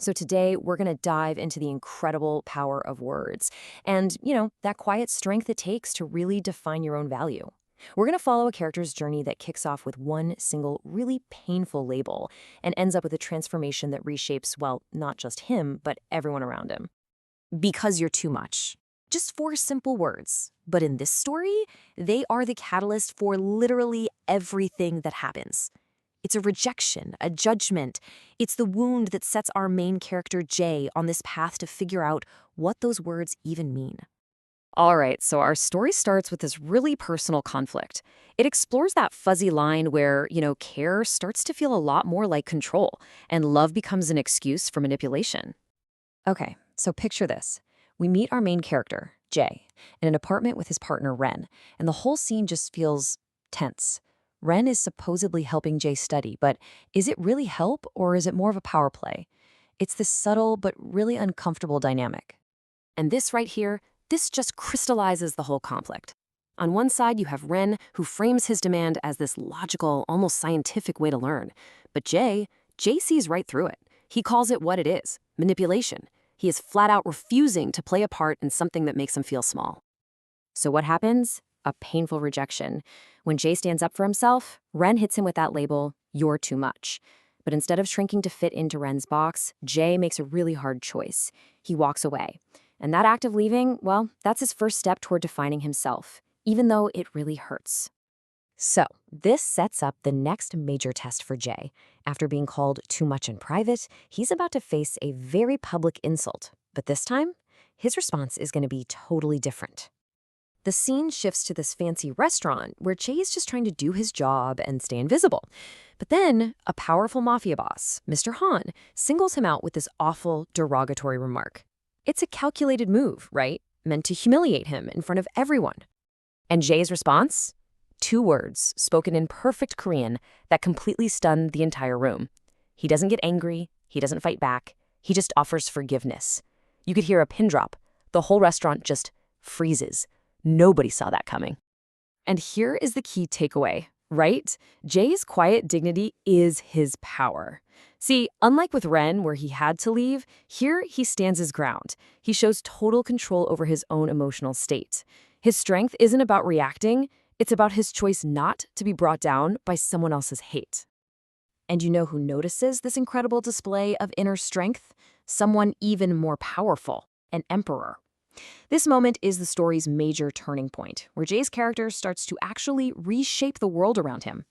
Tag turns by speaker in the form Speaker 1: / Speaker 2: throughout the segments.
Speaker 1: So today we're going to dive into the incredible power of words and, that quiet strength it takes to really define your own value. We're going to follow a character's journey that kicks off with one single, really painful label and ends up with a transformation that reshapes, well, not just him, but everyone around him. Because you're too much. Just four simple words. But in this story, they are the catalyst for literally everything that happens. It's a rejection, a judgment. It's the wound that sets our main character, Jay, on this path to figure out what those words even mean. All right, so our story starts with this really personal conflict. It explores that fuzzy line where, care starts to feel a lot more like control, and love becomes an excuse for manipulation. Okay, so picture this. We meet our main character, Jay, in an apartment with his partner, Ren, and the whole scene just feels tense. Ren is supposedly helping Jay study, but is it really help or is it more of a power play? It's this subtle but really uncomfortable dynamic. And this right here, this just crystallizes the whole conflict. On one side, you have Ren, who frames his demand as this logical, almost scientific way to learn. But Jay sees right through it. He calls it what it is, manipulation. He is flat out refusing to play a part in something that makes him feel small. So what happens? A painful rejection. When Jay stands up for himself, Ren hits him with that label, "You're too much." But instead of shrinking to fit into Ren's box, Jay makes a really hard choice. He walks away. And that act of leaving, well, that's his first step toward defining himself, even though it really hurts. So, this sets up the next major test for Jay. After being called too much in private, he's about to face a very public insult. But this time, his response is going to be totally different. The scene shifts to this fancy restaurant where Jay is just trying to do his job and stay invisible. But then, a powerful mafia boss, Mr. Han, singles him out with this awful, derogatory remark. It's a calculated move, right? Meant to humiliate him in front of everyone. And Jay's response? 2 words, spoken in perfect Korean, that completely stunned the entire room. He doesn't get angry, he doesn't fight back, he just offers forgiveness. You could hear a pin drop. The whole restaurant just freezes. Nobody saw that coming. And here is the key takeaway, right? Jay's quiet dignity is his power. See, unlike with Ren, where he had to leave, here he stands his ground. He shows total control over his own emotional state. His strength isn't about reacting, it's about his choice not to be brought down by someone else's hate. And you know who notices this incredible display of inner strength? Someone even more powerful, an emperor. This moment is the story's major turning point, where Jay's character starts to actually reshape the world around him.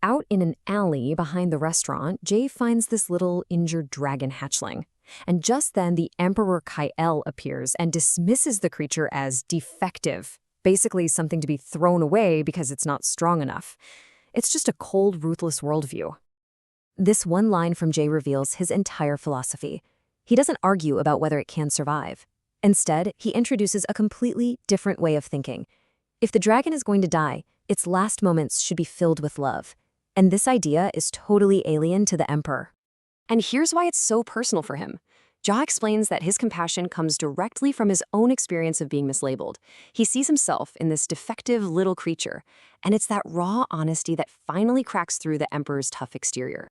Speaker 1: Out in an alley behind the restaurant, Jay finds this little injured dragon hatchling. And just then, the Emperor Kael appears and dismisses the creature as defective, basically something to be thrown away because it's not strong enough. It's just a cold, ruthless worldview. This one line from Jay reveals his entire philosophy. He doesn't argue about whether it can survive. Instead, he introduces a completely different way of thinking. If the dragon is going to die, its last moments should be filled with love. And this idea is totally alien to the emperor. And here's why it's so personal for him. Ja explains that his compassion comes directly from his own experience of being mislabeled. He sees himself in this defective little creature, and it's that raw honesty that finally cracks through the emperor's tough exterior.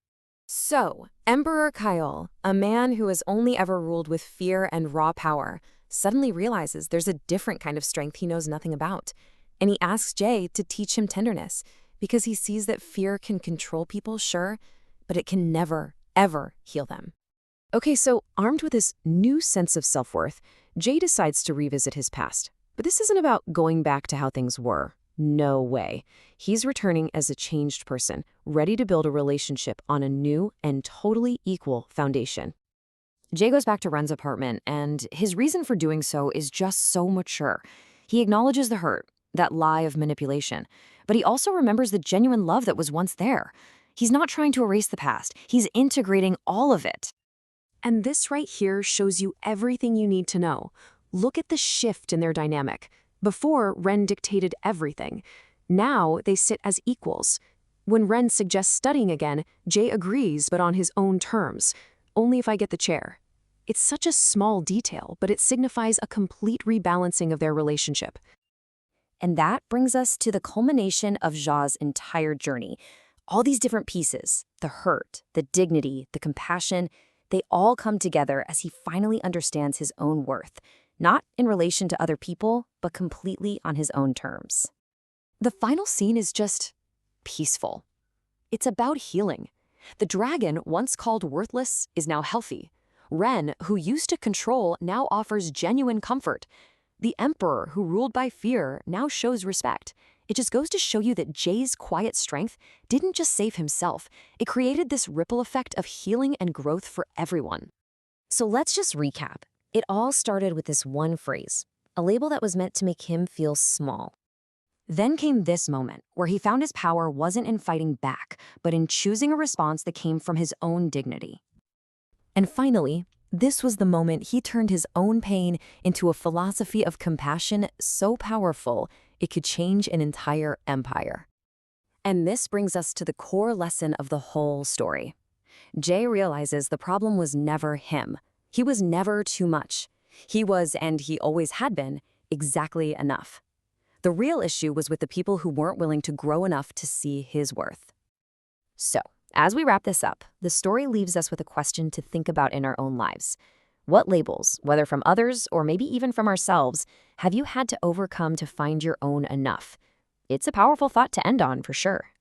Speaker 1: So, Emperor Kael, a man who has only ever ruled with fear and raw power, suddenly realizes there's a different kind of strength he knows nothing about. And he asks Jay to teach him tenderness, because he sees that fear can control people, sure, but it can never, ever heal them. Okay, so armed with this new sense of self-worth, Jay decides to revisit his past. But this isn't about going back to how things were. No way. He's returning as a changed person, ready to build a relationship on a new and totally equal foundation. Jay goes back to Ren's apartment, and his reason for doing so is just so mature. He acknowledges the hurt, that lie of manipulation, but he also remembers the genuine love that was once there. He's not trying to erase the past. He's integrating all of it. And this right here shows you everything you need to know. Look at the shift in their dynamic. Before, Ren dictated everything. Now, they sit as equals. When Ren suggests studying again, Jay agrees, but on his own terms. Only if I get the chair. It's such a small detail, but it signifies a complete rebalancing of their relationship. And that brings us to the culmination of Ja's entire journey. All these different pieces, the hurt, the dignity, the compassion, They all come together as he finally understands his own worth, not in relation to other people, but completely on his own terms. The final scene is just peaceful. It's about healing. The dragon, once called worthless, is now healthy. Ren, who used to control, now offers genuine comfort. The emperor, who ruled by fear, now shows respect. It just goes to show you that Jay's quiet strength didn't just save himself. It created this ripple effect of healing and growth for everyone. So let's just recap. It all started with this one phrase, a label that was meant to make him feel small. Then came this moment, where he found his power wasn't in fighting back, but in choosing a response that came from his own dignity. And finally, this was the moment he turned his own pain into a philosophy of compassion so powerful it could change an entire empire. And this brings us to the core lesson of the whole story. Jay realizes the problem was never him. He was never too much. He was, and he always had been, exactly enough. The real issue was with the people who weren't willing to grow enough to see his worth. So, as we wrap this up, the story leaves us with a question to think about in our own lives. What labels, whether from others or maybe even from ourselves, have you had to overcome to find your own enough? It's a powerful thought to end on, for sure.